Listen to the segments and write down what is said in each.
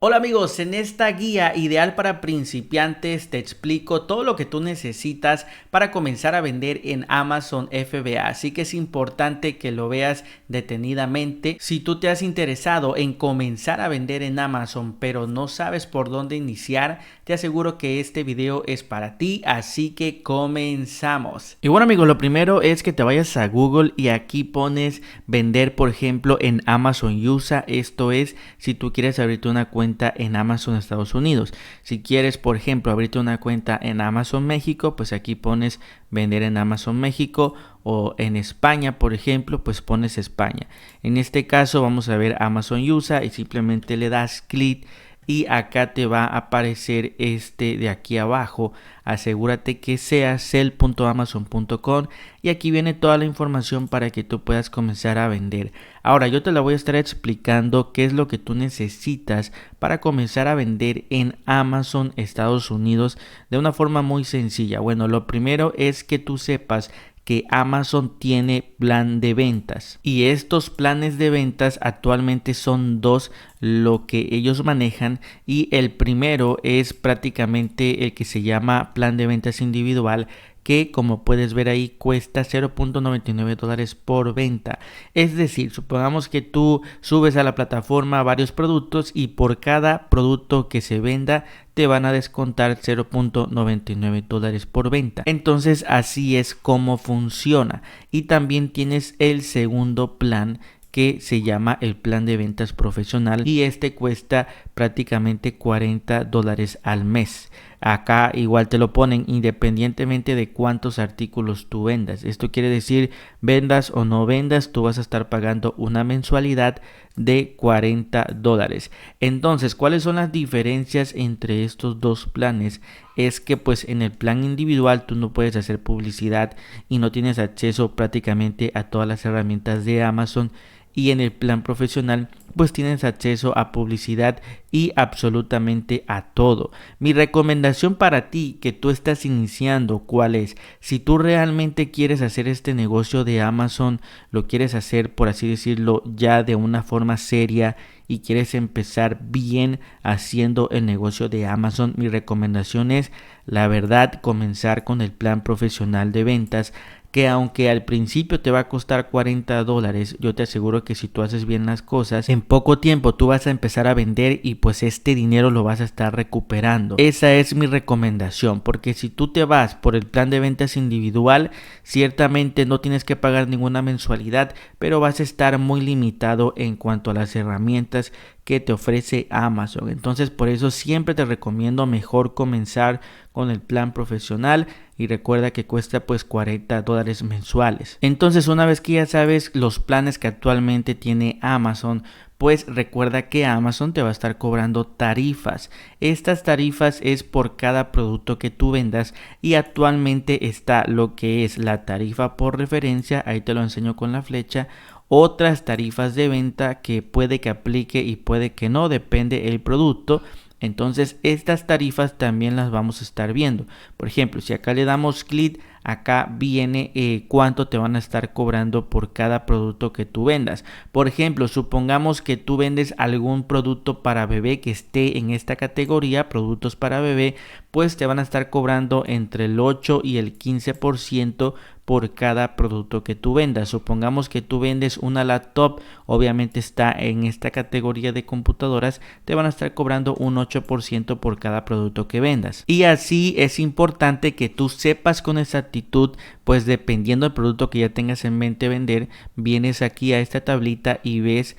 Hola amigos, en esta guía ideal para principiantes te explico todo lo que tú necesitas para comenzar a vender en Amazon FBA, así que es importante que lo veas detenidamente. Si tú te has interesado en comenzar a vender en Amazon pero no sabes por dónde iniciar, te aseguro que este video es para ti, así que comenzamos. Y bueno amigos, lo primero es que te vayas a Google y aquí pones vender, por ejemplo, en Amazon USA. Esto es si tú quieres abrirte una cuenta en Amazon Estados Unidos. Si quieres, por ejemplo, abrirte una cuenta en Amazon México, pues aquí pones vender en Amazon México, o en España, por ejemplo, pues pones España. En este caso vamos a ver Amazon USA y simplemente le das clic y acá te va a aparecer este de aquí abajo. Asegúrate que sea sell.amazon.com y aquí viene toda la información para que tú puedas comenzar a vender. Ahora yo te la voy a estar explicando qué es lo que tú necesitas para comenzar a vender en Amazon Estados Unidos de una forma muy sencilla. Bueno, lo primero es que tú sepas que Amazon tiene plan de ventas y estos planes de ventas actualmente son dos lo que ellos manejan, y el primero es prácticamente el que se llama plan de ventas individual, que como puedes ver ahí cuesta $0.99 por venta. Es decir, supongamos que tú subes a la plataforma varios productos y por cada producto que se venda te van a descontar $0.99 por venta. Entonces así es como funciona. Y también tienes el segundo plan, que se llama el plan de ventas profesional, y este cuesta prácticamente $40 al mes. Acá igual te lo ponen independientemente de cuántos artículos tú vendas. Esto quiere decir, vendas o no vendas, tú vas a estar pagando una mensualidad de $40. Entonces, ¿cuáles son las diferencias entre estos dos planes? Es que pues en el plan individual tú no puedes hacer publicidad y no tienes acceso prácticamente a todas las herramientas de Amazon, y en el plan profesional pues tienes acceso a publicidad y absolutamente a todo. Mi recomendación para ti que tú estás iniciando, ¿cuál es? Si tú realmente quieres hacer este negocio de Amazon, lo quieres hacer, por así decirlo, ya de una forma seria y quieres empezar bien haciendo el negocio de Amazon, mi recomendación es, la verdad, comenzar con el plan profesional de ventas, que aunque al principio te va a costar $40, yo te aseguro que si tú haces bien las cosas, en poco tiempo tú vas a empezar a vender y pues este dinero lo vas a estar recuperando. Esa es mi recomendación, porque si tú te vas por el plan de ventas individual, ciertamente no tienes que pagar ninguna mensualidad, pero vas a estar muy limitado en cuanto a las herramientas que te ofrece Amazon. Entonces por eso siempre te recomiendo mejor comenzar con el plan profesional, y recuerda que cuesta pues $40 mensuales. Entonces una vez que ya sabes los planes que actualmente tiene Amazon, pues recuerda que Amazon te va a estar cobrando tarifas. Estas tarifas es por cada producto que tú vendas, y actualmente está lo que es la tarifa por referencia, ahí te lo enseño con la flecha, otras tarifas de venta que puede que aplique y puede que no, depende el producto. Entonces estas tarifas también las vamos a estar viendo. Por ejemplo, si acá le damos clic, acá viene cuánto te van a estar cobrando por cada producto que tú vendas. Por ejemplo, supongamos que tú vendes algún producto para bebé que esté en esta categoría, productos para bebé, pues te van a estar cobrando entre el 8 y el 15% por cada producto que tú vendas. Supongamos que tú vendes una laptop, obviamente está en esta categoría de computadoras, te van a estar cobrando un 8% por cada producto que vendas. Y así es importante que tú sepas con exactitud, pues dependiendo del producto que ya tengas en mente vender, vienes aquí a esta tablita y ves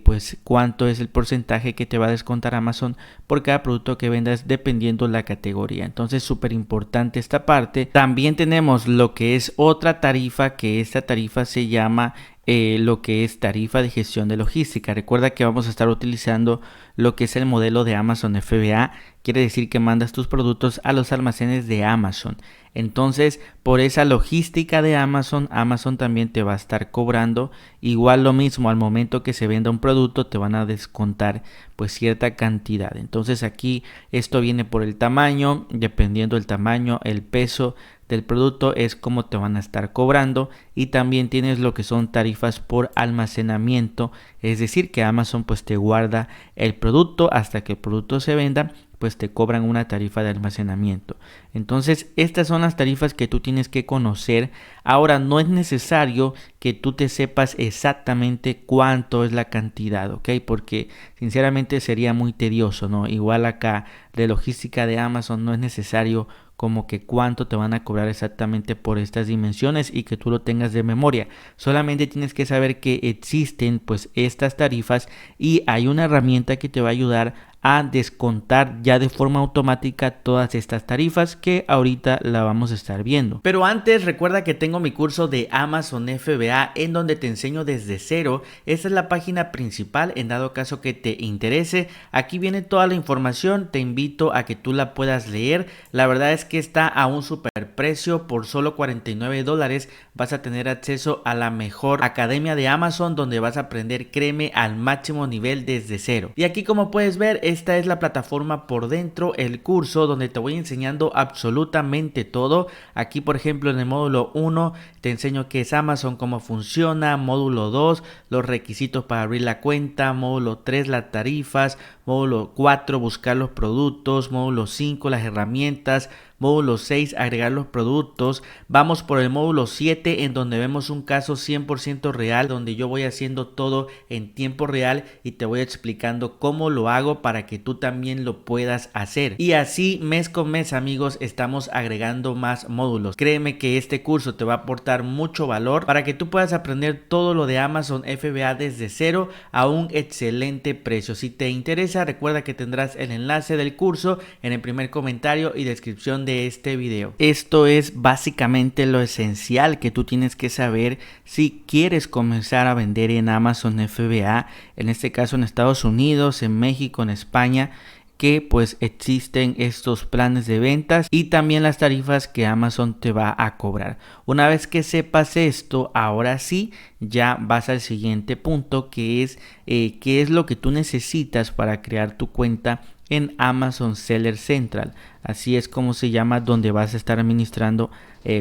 pues cuánto es el porcentaje que te va a descontar Amazon por cada producto que vendas dependiendo la categoría. Entonces súper importante esta parte. También tenemos lo que es otra tarifa, que esta tarifa se llama lo que es tarifa de gestión de logística. Recuerda que vamos a estar utilizando lo que es el modelo de Amazon FBA, quiere decir que mandas tus productos a los almacenes de Amazon. Entonces, por esa logística de Amazon, Amazon también te va a estar cobrando igual lo mismo. Al momento que se venda un producto te van a descontar pues cierta cantidad. Entonces aquí esto viene por el tamaño, dependiendo del tamaño, el peso, del producto es como te van a estar cobrando, y también tienes lo que son tarifas por almacenamiento, es decir que Amazon pues te guarda el producto hasta que el producto se venda, pues te cobran una tarifa de almacenamiento. Entonces estas son las tarifas que tú tienes que conocer. Ahora no es necesario que tú te sepas exactamente cuánto es la cantidad, ¿ok? Porque sinceramente sería muy tedioso, ¿no? Igual acá de logística de Amazon no es necesario como que cuánto te van a cobrar exactamente por estas dimensiones y que tú lo tengas de memoria. Solamente tienes que saber que existen pues estas tarifas, y hay una herramienta que te va a ayudar a descontar ya de forma automática todas estas tarifas que ahorita la vamos a estar viendo. Pero antes recuerda que tengo mi curso de Amazon FBA en donde te enseño desde cero. Esta es la página principal en dado caso que te interese. Aquí viene toda la información, te invito a que tú la puedas leer. La verdad es que está a un super precio, por solo $49 vas a tener acceso a la mejor academia de Amazon donde vas a aprender, créeme, al máximo nivel desde cero. Y aquí como puedes ver, esta es la plataforma por dentro, el curso donde te voy enseñando absolutamente todo. Aquí por ejemplo en el módulo 1 te enseño qué es Amazon, cómo funciona, módulo 2 los requisitos para abrir la cuenta, módulo 3 las tarifas, módulo 4 buscar los productos, módulo 5 las herramientas, módulo 6 agregar los productos. Vamos por el módulo 7 en donde vemos un caso 100% real donde yo voy haciendo todo en tiempo real y te voy explicando cómo lo hago para que tú también lo puedas hacer. Y así mes con mes, amigos, estamos agregando más módulos. Créeme que este curso te va a aportar mucho valor para que tú puedas aprender todo lo de Amazon FBA desde cero a un excelente precio. Si te interesa, recuerda que tendrás el enlace del curso en el primer comentario y descripción de este video. Esto es básicamente lo esencial que tú tienes que saber si quieres comenzar a vender en Amazon FBA, en este caso en Estados Unidos, en México, en España, que pues existen estos planes de ventas y también las tarifas que Amazon te va a cobrar. Una vez que sepas esto, ahora sí ya vas al siguiente punto, que es qué es lo que tú necesitas para crear tu cuenta en Amazon Seller Central. Así es como se llama, donde vas a estar administrando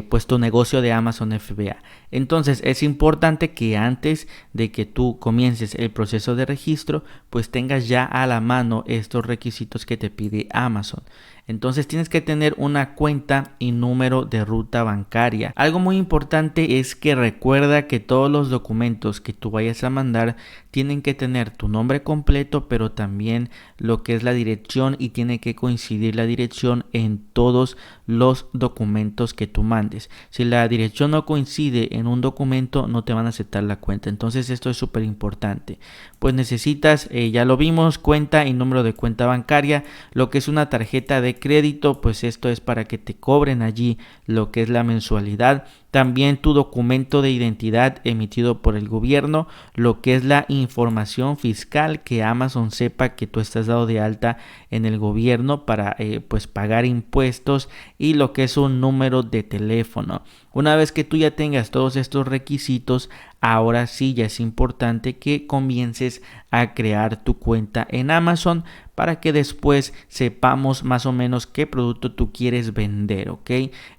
pues tu negocio de Amazon FBA. Entonces es importante que antes de que tú comiences el proceso de registro, pues tengas ya a la mano estos requisitos que te pide Amazon. Entonces tienes que tener una cuenta y número de ruta bancaria. Algo muy importante es que recuerda que todos los documentos que tú vayas a mandar tienen que tener tu nombre completo, pero también lo que es la dirección, y tiene que coincidir la dirección en todos los documentos que tú mandes. Si la dirección no coincide en un documento, no te van a aceptar la cuenta. Entonces esto es súper importante. Pues necesitas, ya lo vimos, cuenta y número de cuenta bancaria. Lo que es una tarjeta de crédito, pues esto es para que te cobren allí lo que es la mensualidad. También tu documento de identidad emitido por el gobierno, lo que es la información fiscal, que Amazon sepa que tú estás dado de alta en el gobierno para pues pagar impuestos, y lo que es un número de teléfono. Una vez que tú ya tengas todos estos requisitos, ahora sí ya es importante que comiences a crear tu cuenta en Amazon para que después sepamos más o menos qué producto tú quieres vender, ¿ok?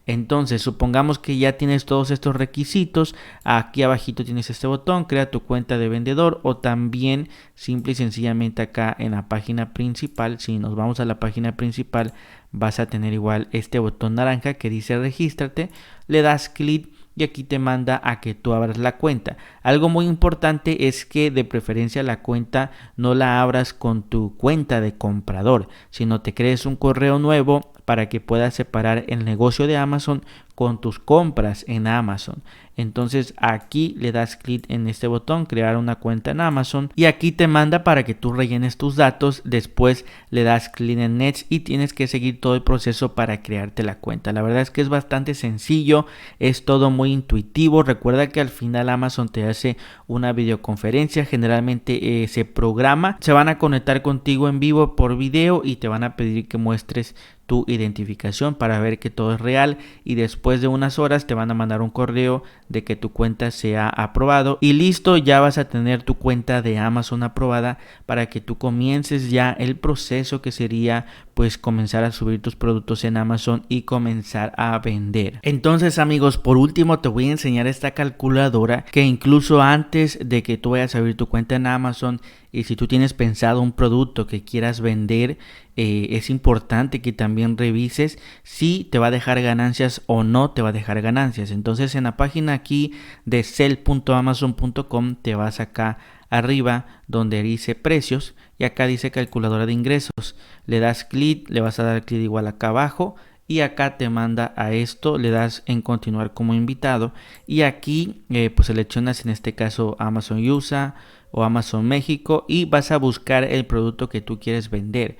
Entonces supongamos que ya tienes todos estos requisitos. Aquí abajito tienes este botón, crea tu cuenta de vendedor, o también simple y sencillamente acá en la página principal, si nos vamos a la página principal, vas a tener igual este botón naranja que dice regístrate, le das clic y aquí te manda a que tú abras la cuenta. Algo muy importante es que de preferencia la cuenta no la abras con tu cuenta de comprador, sino te crees un correo nuevo para que puedas separar el negocio de Amazon con tus compras en Amazon. Entonces aquí le das clic en este botón, crear una cuenta en Amazon, y aquí te manda para que tú rellenes tus datos. Después le das clic en Next y tienes que seguir todo el proceso para crearte la cuenta. La verdad es que es bastante sencillo, es todo muy intuitivo. Recuerda que al final Amazon te hace una videoconferencia, generalmente se programa, se van a conectar contigo en vivo por video y te van a pedir que muestres tu identificación para ver que todo es real, y después de unas horas te van a mandar un correo de que tu cuenta se ha aprobado y listo, ya vas a tener tu cuenta de Amazon aprobada para que tú comiences ya el proceso que sería pues comenzar a subir tus productos en Amazon y comenzar a vender. Entonces amigos, por último te voy a enseñar esta calculadora que incluso antes de que tú vayas a abrir tu cuenta en Amazon, y si tú tienes pensado un producto que quieras vender, es importante que también revises si te va a dejar ganancias o no te va a dejar ganancias. Entonces en la página aquí de sell.amazon.com te vas acá arriba donde dice precios y acá dice calculadora de ingresos. Le das clic, le vas a dar clic igual acá abajo y acá te manda a esto, le das en continuar como invitado y aquí pues seleccionas en este caso Amazon USA o Amazon México y vas a buscar el producto que tú quieres vender.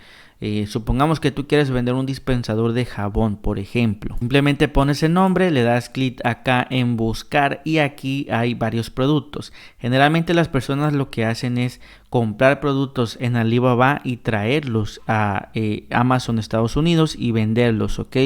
Supongamos que tú quieres vender un dispensador de jabón, por ejemplo. Simplemente pones el nombre, le das clic acá en buscar y aquí hay varios productos. Generalmente las personas lo que hacen es comprar productos en Alibaba y traerlos a Amazon Estados Unidos y venderlos, ¿ok?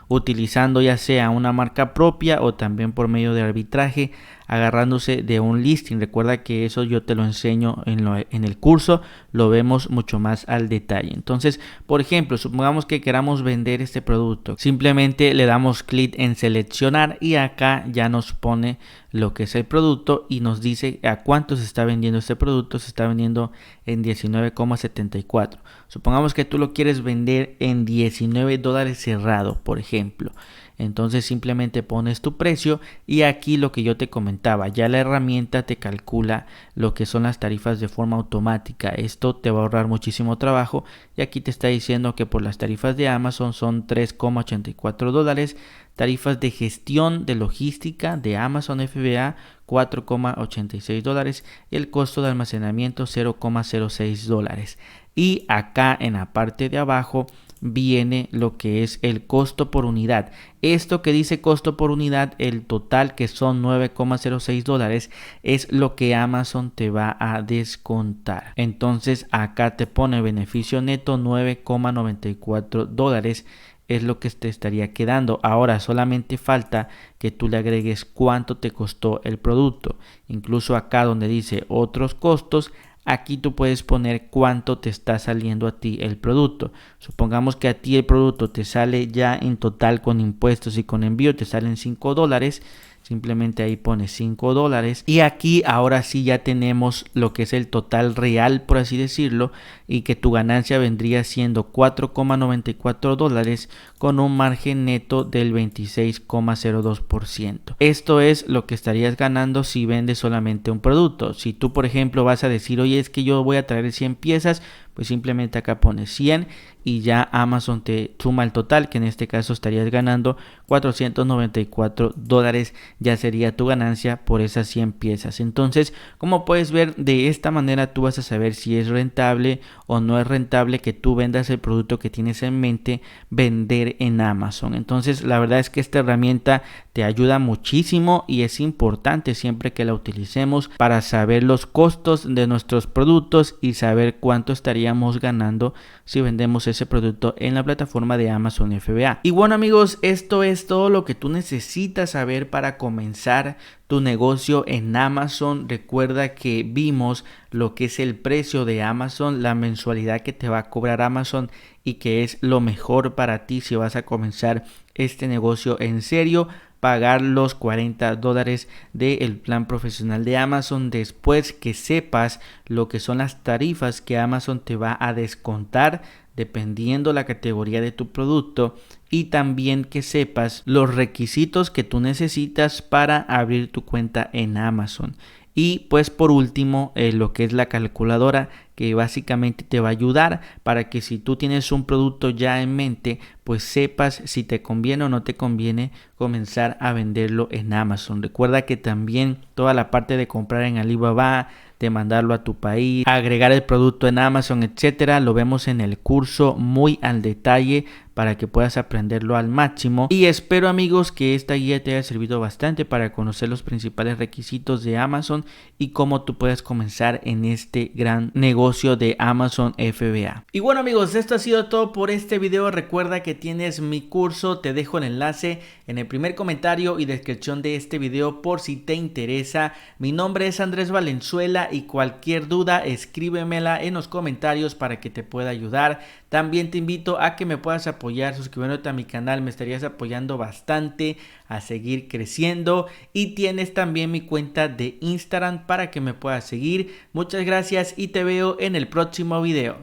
Utilizando ya sea una marca propia o también por medio de arbitraje, agarrándose de un listing. Recuerda que eso yo te lo enseño en el curso, lo vemos mucho más al detalle. Entonces, por ejemplo, supongamos que queramos vender este producto, simplemente le damos clic en seleccionar y acá ya nos pone lo que es el producto y nos dice a cuánto se está vendiendo este producto. Se está vendiendo en 19,74. Supongamos que tú lo quieres vender en $19 cerrado, por ejemplo. Entonces simplemente pones tu precio y aquí lo que yo te comentaba, ya la herramienta te calcula lo que son las tarifas de forma automática. Esto te va a ahorrar muchísimo trabajo y aquí te está diciendo que por las tarifas de Amazon son $3,84, tarifas de gestión de logística de Amazon FBA $4,86 y el costo de almacenamiento $0,06. Y acá en la parte de abajo viene lo que es el costo por unidad. Esto que dice costo por unidad, el total que son $9,06 es lo que Amazon te va a descontar. Entonces acá te pone beneficio neto $9,94 es lo que te estaría quedando. Ahora solamente falta que tú le agregues cuánto te costó el producto. Incluso acá donde dice otros costos, aquí tú puedes poner cuánto te está saliendo a ti el producto. Supongamos que a ti el producto te sale ya en total con impuestos y con envío, te salen $5. Simplemente ahí pones $5 y aquí ahora sí ya tenemos lo que es el total real, por así decirlo, y que tu ganancia vendría siendo $4,94 con un margen neto del 26,02%. Esto es lo que estarías ganando si vendes solamente un producto. Si tú, por ejemplo, vas a decir, oye, es que yo voy a traer 100 piezas, pues simplemente acá pones 100 y ya Amazon te suma el total, que en este caso estarías ganando $494, ya sería tu ganancia por esas 100 piezas. Entonces, como puedes ver, de esta manera tú vas a saber si es rentable o no es rentable que tú vendas el producto que tienes en mente vender en Amazon. Entonces, la verdad es que esta herramienta te ayuda muchísimo y es importante siempre que la utilicemos para saber los costos de nuestros productos y saber cuánto estaríamos ganando si vendemos ese producto en la plataforma de Amazon FBA. Y bueno amigos, esto es todo lo que tú necesitas saber para comenzar tu negocio en Amazon. Recuerda que vimos lo que es el precio de Amazon, la mensualidad que te va a cobrar Amazon y que es lo mejor para ti si vas a comenzar este negocio en serio. Pagar los $40 del plan profesional de Amazon después que sepas lo que son las tarifas que Amazon te va a descontar dependiendo la categoría de tu producto y también que sepas los requisitos que tú necesitas para abrir tu cuenta en Amazon. Y pues por último lo que es la calculadora, que básicamente te va a ayudar para que si tú tienes un producto ya en mente, pues sepas si te conviene o no te conviene comenzar a venderlo en Amazon. Recuerda que también toda la parte de comprar en Alibaba, de mandarlo a tu país, agregar el producto en Amazon, etcétera, lo vemos en el curso muy al detalle para que puedas aprenderlo al máximo. Y espero, amigos, que esta guía te haya servido bastante para conocer los principales requisitos de Amazon y cómo tú puedes comenzar en este gran negocio de Amazon FBA. Y bueno, amigos, esto ha sido todo por este video. Recuerda que tienes mi curso, te dejo el enlace en el primer comentario y descripción de este video por si te interesa. Mi nombre es Andrés Valenzuela y cualquier duda escríbemela en los comentarios para que te pueda ayudar. También te invito a que me puedas apoyar suscribiéndote a mi canal, me estarías apoyando bastante a seguir creciendo. Y tienes también mi cuenta de Instagram para que me puedas seguir. Muchas gracias y te veo en el próximo video.